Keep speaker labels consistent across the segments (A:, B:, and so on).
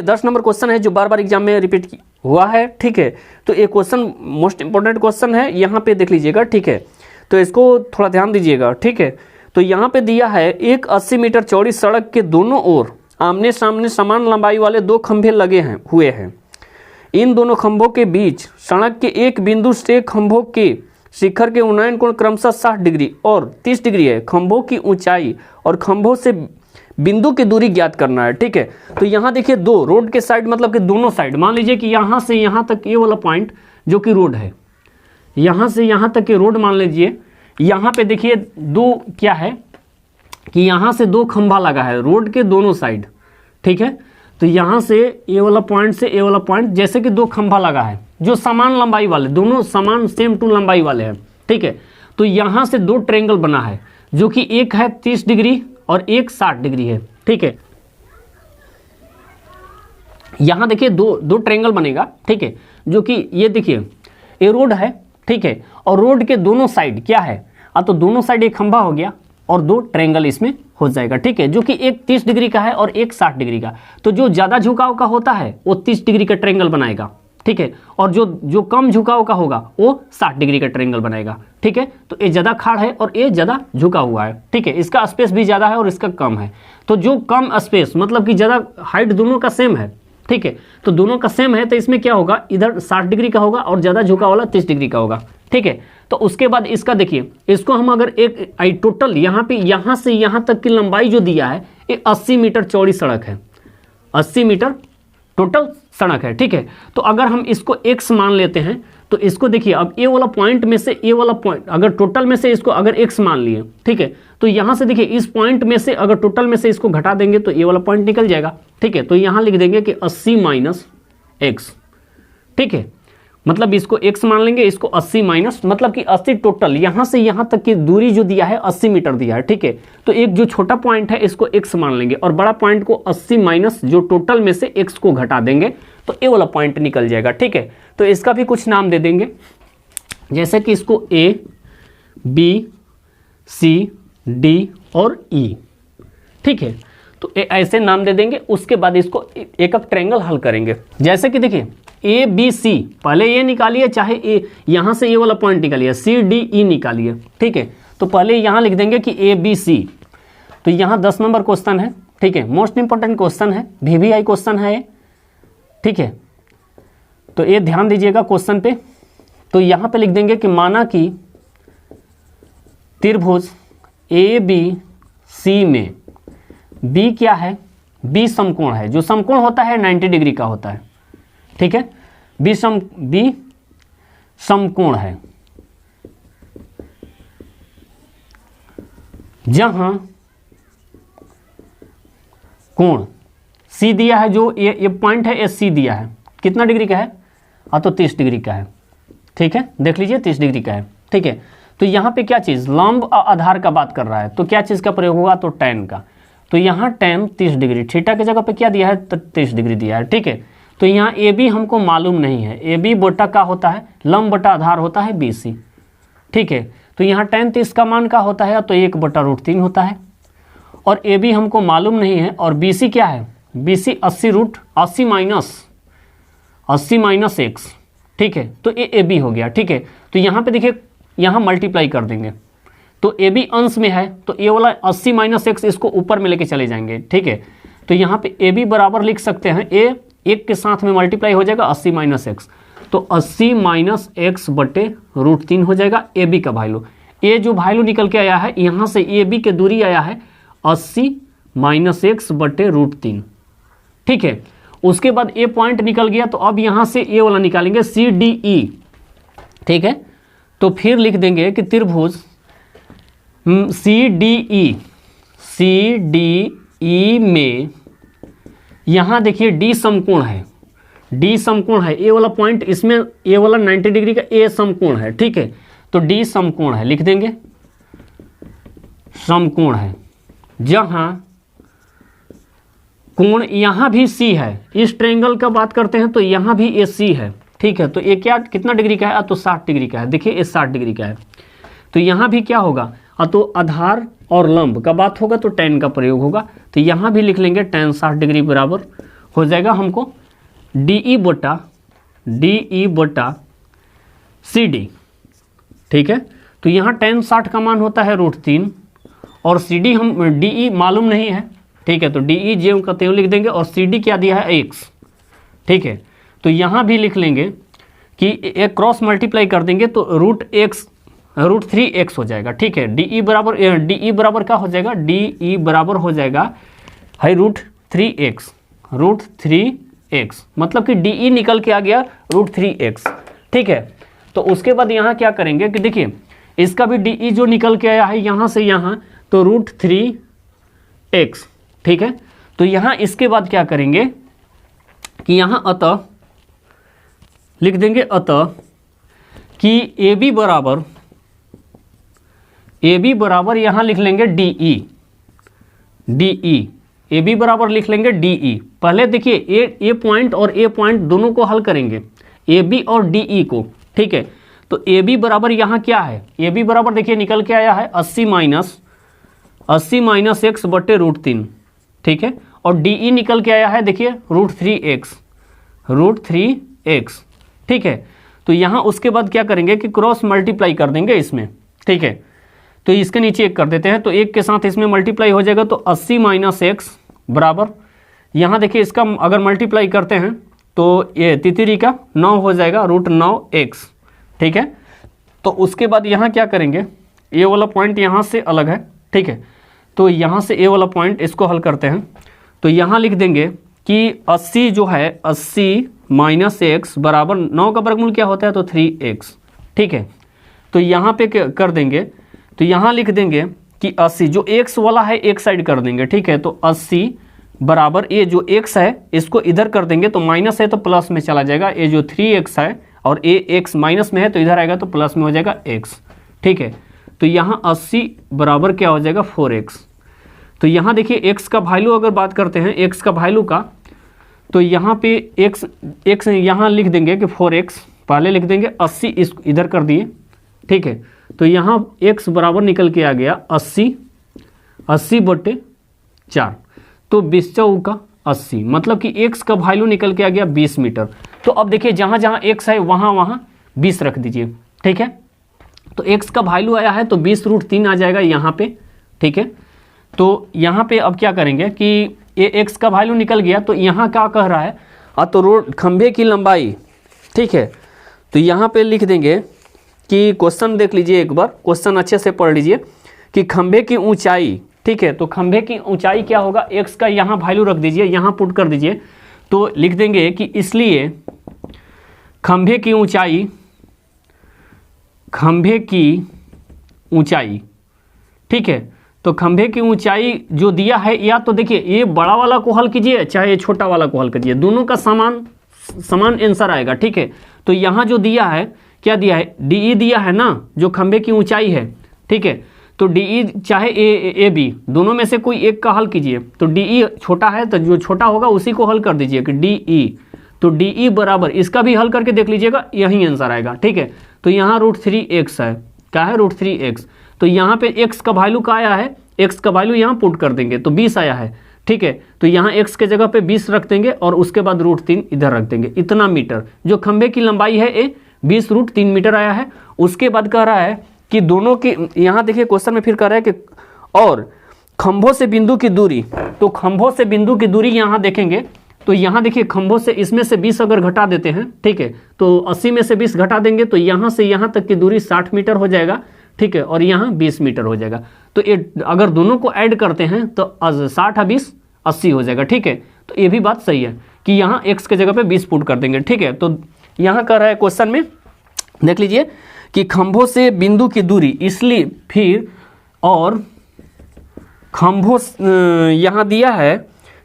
A: 10 number question है जो बार बार exam में रिपीट हुआ है, ठीक है। तो ये क्वेश्चन मोस्ट इंपॉर्टेंट क्वेश्चन है, यहाँ पे देख लीजिएगा, ठीक है। तो इसको थोड़ा ध्यान दीजिएगा, ठीक है। तो यहाँ पे दिया है एक 80 मीटर चौड़ी सड़क के दोनों ओर आमने सामने समान लंबाई वाले 2 खंभे लगे हुए हैं। इन दोनों खंभों के बीच सड़क के एक बिंदु से खंभों के शिखर के उन्नयन कोण क्रमशः 60 डिग्री और 30 डिग्री है। खंभों की ऊंचाई और खंभों से बिंदु की दूरी ज्ञात करना है, ठीक है। तो यहाँ देखिए 2 रोड के साइड, मतलब कि दोनों साइड, मान लीजिए कि यहाँ से यहाँ तक ये वाला पॉइंट जो कि रोड है, यहाँ से यहाँ तक ये रोड मान लीजिए। यहाँ पे देखिए 2 क्या है कि यहाँ से 2 खंभा लगा है रोड के दोनों साइड, ठीक है। तो यहाँ से ये वाला पॉइंट से ये वाला पॉइंट, जैसे कि 2 खंभा लगा है जो समान लंबाई वाले, दोनों समान सेम टू लंबाई वाले हैं, ठीक है। तो यहाँ से 2 ट्रायंगल बना है, जो कि एक है 30 डिग्री और एक 60 डिग्री है, ठीक है। यहाँ देखिए दो ट्रायंगल बनेगा, ठीक है, जो कि ये देखिए ये रोड है, ठीक है। और रोड के दोनों साइड क्या है, तो दोनों साइड एक खंभा हो गया और 2 ट्रायंगल इसमें हो जाएगा, ठीक है, जो कि एक 30 डिग्री का है और एक 60 डिग्री का। तो जो ज़्यादा झुकाव का होता है वो 30 डिग्री का ट्रायंगल बनाएगा, ठीक है। और जो कम झुकाव का होगा वो 60 डिग्री का ट्रायंगल बनाएगा, ठीक है। तो ये ज़्यादा खाड़ है और ये ज़्यादा झुका हुआ है, ठीक है। इसका स्पेस भी ज़्यादा है और इसका कम है। तो जो कम स्पेस, मतलब कि ज़्यादा हाइट दोनों का सेम है, ठीक है। तो दोनों का सेम है, तो इसमें क्या होगा, इधर 60 डिग्री का होगा और ज़्यादा झुका वाला 30 डिग्री का होगा, ठीक है। तो उसके बाद इसका देखिए, इसको हम अगर एक टोटल यहाँ पे यहाँ से यहाँ तक की लंबाई जो दिया है, ये 80 मीटर चौड़ी सड़क है, 80 मीटर टोटल सड़क है, ठीक है। तो अगर हम इसको x मान लेते हैं, तो इसको देखिए, अब ये वाला पॉइंट में से ये वाला पॉइंट, अगर टोटल में से इसको अगर x मान लिए, ठीक है, तो यहाँ से देखिए इस पॉइंट में से अगर टोटल में से इसको घटा देंगे तो ये वाला पॉइंट निकल जाएगा, ठीक है। तो यहाँ लिख देंगे कि 80 माइनस x, ठीक है। मतलब इसको x मान लेंगे, इसको 80 माइनस, मतलब कि 80 टोटल यहाँ से यहाँ तक की दूरी जो दिया है 80 मीटर दिया है, ठीक है। तो एक जो छोटा पॉइंट है इसको x मान लेंगे और बड़ा पॉइंट को 80 माइनस जो टोटल में से x को घटा देंगे तो ये वाला पॉइंट निकल जाएगा, ठीक है। तो इसका भी कुछ नाम दे देंगे, जैसे कि इसको A, B, C, D और E, ठीक है। तो ऐसे नाम दे देंगे। उसके बाद इसको एक ट्रायंगल हल करेंगे, जैसे कि देखिए ए बी सी, पहले ये निकालिए, चाहे ए यहाँ से ये वाला पॉइंट निकालिए, सी डी ई निकालिए, ठीक है। तो पहले यहाँ लिख देंगे कि ए बी सी। तो यहाँ 10 नंबर क्वेश्चन है, ठीक है, मोस्ट इंपॉर्टेंट क्वेश्चन है, VVI क्वेश्चन है ये, ठीक है। तो ये ध्यान दीजिएगा क्वेश्चन पे। तो यहाँ पे लिख देंगे कि माना कि त्रिभुज ए बी सी में बी क्या है, बी समकोण है। जो समकोण होता है 90 डिग्री का होता है, ठीक है। बी समकोण है, जहां कोण सी दिया है, जो ये पॉइंट है, सी दिया है, कितना डिग्री का है, तो 30 डिग्री का है, ठीक है। देख लीजिए 30 डिग्री का है, ठीक है। तो यहाँ पे क्या चीज, लंब आधार का बात कर रहा है, तो क्या चीज का प्रयोग होगा, तो tan का। तो यहाँ tan 30 डिग्री, थीटा की जगह पे क्या दिया है, 30 डिग्री दिया है, ठीक है। तो यहाँ ए बी हमको मालूम नहीं है, ए बी बटा का होता है, लंब बटा आधार होता है BC, ठीक है। तो यहाँ tan 30 का मान का होता है, तो 1/√3 होता है। और ए बी हमको मालूम नहीं है, और BC क्या है, BC 80 माइनस x, ठीक है। तो ये ए बी हो गया, ठीक है। तो यहाँ पे देखिए, यहाँ मल्टीप्लाई कर देंगे, तो ए बी अंश में है, तो ये वाला 80 माइनस x इसको ऊपर में लेके चले जाएंगे, ठीक है। तो यहाँ पे ए बी बराबर लिख सकते हैं, ए एक के साथ में मल्टीप्लाई हो जाएगा 80 माइनस x, तो 80 माइनस x बटे √3 हो जाएगा ए बी का वैल्यू। ये जो वैल्यू निकल के आया है, यहाँ से ए बी की दूरी आया है 80 माइनस x बटे √3, ठीक है। उसके बाद ए पॉइंट निकल गया, तो अब यहाँ से ए वाला निकालेंगे CDE, ठीक है। तो फिर लिख देंगे कि त्रिभुज CDE में यहाँ देखिए D समकोण है, D समकोण है, ए वाला पॉइंट, इसमें ए वाला 90 डिग्री का ए समकोण है, ठीक है। तो D समकोण है, लिख देंगे समकोण है, जहां कोण यहाँ भी C है। इस ट्रायंगल का बात करते हैं तो यहाँ भी AC है, ठीक है। तो ये क्या कितना डिग्री का है, तो 60 डिग्री का है, देखिए ये 60 डिग्री का है। तो यहाँ भी क्या होगा, तो आधार और लंब का बात होगा तो tan का प्रयोग होगा। तो यहाँ भी लिख लेंगे tan 60 डिग्री बराबर हो जाएगा हमको डी ई बटा सी डी। ठीक है, तो यहाँ tan 60 का मान होता है √3 और सी डी हम डी ई मालूम नहीं है। ठीक है, तो डी ई जे का त्यों लिख देंगे और सी डी क्या दिया है x। ठीक है, तो यहाँ भी लिख लेंगे कि एक क्रॉस मल्टीप्लाई कर देंगे तो √3x हो जाएगा। ठीक है, डी ई बराबर क्या हो जाएगा, डी ई बराबर हो जाएगा है √3x, मतलब कि डी ई निकल के आ गया √3x। ठीक है, तो उसके बाद यहाँ क्या करेंगे कि देखिए इसका भी डी ई जो निकल के आया है यहाँ से यहाँ, तो √3x। ठीक है, तो यहाँ इसके बाद क्या करेंगे कि यहाँ अतः लिख देंगे अतः कि ए बी बराबर यहाँ लिख लेंगे डी ई, ए बी बराबर लिख लेंगे डी ई। पहले देखिए ए पॉइंट और ए पॉइंट दोनों को हल करेंगे, ए बी और डी ई को। ठीक है, तो ए बी बराबर यहाँ क्या है, ए बी बराबर देखिए निकल के आया है 80 माइनस x बटे √3। ठीक है, और डी ई निकल के आया है देखिए √3x। ठीक है, तो यहाँ उसके बाद क्या करेंगे कि क्रॉस मल्टीप्लाई कर देंगे इसमें। ठीक है, तो इसके नीचे एक कर देते हैं, तो एक के साथ इसमें मल्टीप्लाई हो जाएगा, तो 80 माइनस x बराबर यहाँ देखिए इसका अगर मल्टीप्लाई करते हैं तो ये तितरी का 9 हो जाएगा √9x। ठीक है, तो उसके बाद यहाँ क्या करेंगे, ये वाला पॉइंट यहाँ से अलग है। ठीक है, तो यहाँ से ये वाला पॉइंट इसको हल करते हैं, तो यहाँ लिख देंगे कि 80 जो है 80 माइनस x बराबर 9 का वर्गमूल क्या होता है, तो 3x। ठीक है, तो यहाँ पे कर देंगे, तो यहाँ लिख देंगे कि 80 जो x वाला है एक साइड कर देंगे। ठीक है, तो 80 बराबर ये जो x है इसको इधर कर देंगे, तो माइनस है तो प्लस में चला जाएगा, ये जो 3x है और ये x माइनस में है तो इधर आएगा तो प्लस में हो जाएगा x। ठीक है, तो यहाँ 80 बराबर क्या हो जाएगा 4x। तो यहाँ देखिए x का वैल्यू अगर बात करते हैं x का वैल्यू का, तो यहाँ पे x यहाँ लिख देंगे कि 4x पहले लिख देंगे, 80 इस इधर कर दिए। ठीक है, तो यहाँ x बराबर निकल के आ गया 80 बटे 4, तो 20 चौका 80, मतलब कि x का वैल्यू निकल के आ गया 20 मीटर। तो अब देखिए जहाँ जहाँ x है वहाँ 20 रख दीजिए। ठीक है, तो x का वैल्यू आया है तो 20√3 आ जाएगा यहाँ पे। ठीक है, तो यहाँ पे अब क्या करेंगे कि ये x का वैल्यू निकल गया, तो यहाँ क्या कह रहा है, तो रोड खंभे की लंबाई। ठीक है, तो यहाँ पे लिख देंगे कि क्वेश्चन देख लीजिए एक बार, क्वेश्चन अच्छे से पढ़ लीजिए कि खंभे की ऊंचाई। ठीक है, तो खंभे की ऊंचाई क्या होगा, x का यहाँ वैल्यू रख दीजिए, यहाँ पुट कर दीजिए, तो लिख देंगे कि इसलिए खंभे की ऊंचाई। ठीक है, तो खंभे की ऊंचाई जो दिया है, या तो देखिए ये बड़ा वाला को हल कीजिए चाहे ये छोटा वाला को हल कीजिए, दोनों का समान आंसर आएगा। ठीक है, तो यहाँ जो दिया है क्या दिया है, डी ई दिया है ना, जो खंभे की ऊंचाई है। ठीक है, तो डी ई चाहे ए बी दोनों में से कोई एक का हल कीजिए, तो डी ई छोटा है तो जो छोटा होगा उसी को हल कर दीजिए कि डी ई, तो डी ई बराबर इसका भी हल करके देख लीजिएगा, यही आंसर आएगा। ठीक है, तो यहाँ √3x है, क्या है √3x, तो यहाँ पे x का वैल्यू का आया है, x का वैल्यू यहाँ पुट कर देंगे तो 20 आया है। ठीक है, तो यहाँ x के जगह पे 20 रख देंगे और उसके बाद √3 इधर रख देंगे, इतना मीटर जो खंभे की लंबाई है ये 20√3 मीटर आया है। उसके बाद कह रहा है कि दोनों की, यहाँ देखिए क्वेश्चन में फिर कह रहा है कि और खंभों से बिंदु की दूरी, तो खंभों से बिंदु की दूरी यहाँ देखेंगे, तो यहाँ देखिए खंभों से इसमें से 20 अगर घटा देते हैं, ठीक है, तो 80 में से 20 घटा देंगे तो यहाँ से यहाँ तक की दूरी 60 मीटर हो जाएगा। ठीक है, और यहाँ 20 मीटर हो जाएगा, तो ये अगर दोनों को ऐड करते हैं तो 60 और 20 80 हो जाएगा। ठीक है, तो ये भी बात सही है कि यहाँ x के जगह पे 20 पुट कर देंगे। ठीक है, तो यहाँ कह रहा है क्वेश्चन में, देख लीजिए कि खंभों से बिंदु की दूरी, इसलिए फिर और खंभों यहाँ दिया है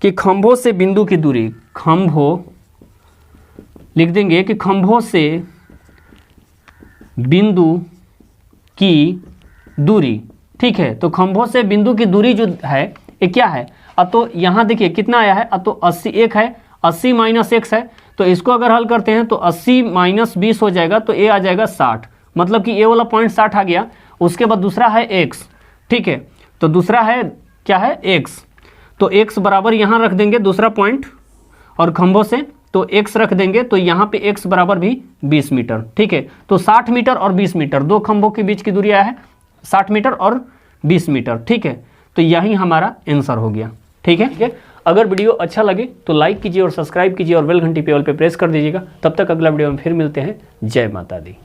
A: कि खंभों से बिंदु की दूरी, खंभों लिख देंगे कि खंभों से बिंदु की दूरी। ठीक है, तो खंभों से बिंदु की दूरी जो है ये क्या है, तो यहाँ देखिए कितना आया है, तो 80 एक है, 80 माइनस x है, तो इसको अगर हल करते हैं तो 80 माइनस 20 हो जाएगा, तो ये आ जाएगा 60, मतलब कि ये वाला पॉइंट 60 आ गया। उसके बाद दूसरा है x। ठीक है, तो दूसरा है क्या है x, तो x बराबर यहाँ रख देंगे दूसरा पॉइंट, और खंभों से तो x रख देंगे, तो यहाँ पे x बराबर भी 20 मीटर, ठीक है। तो 60 मीटर और 20 मीटर, दो खंभों के बीच की दूरी है 60 मीटर और 20 मीटर, ठीक है। तो यही हमारा आंसर हो गया, ठीक है। अगर वीडियो अच्छा लगे तो लाइक कीजिए और सब्सक्राइब कीजिए और बेल घंटी पे ऑल पे प्रेस कर दीजिएगा। तब तक अगला वीडियो में फिर मिलते हैं। जय माता दी।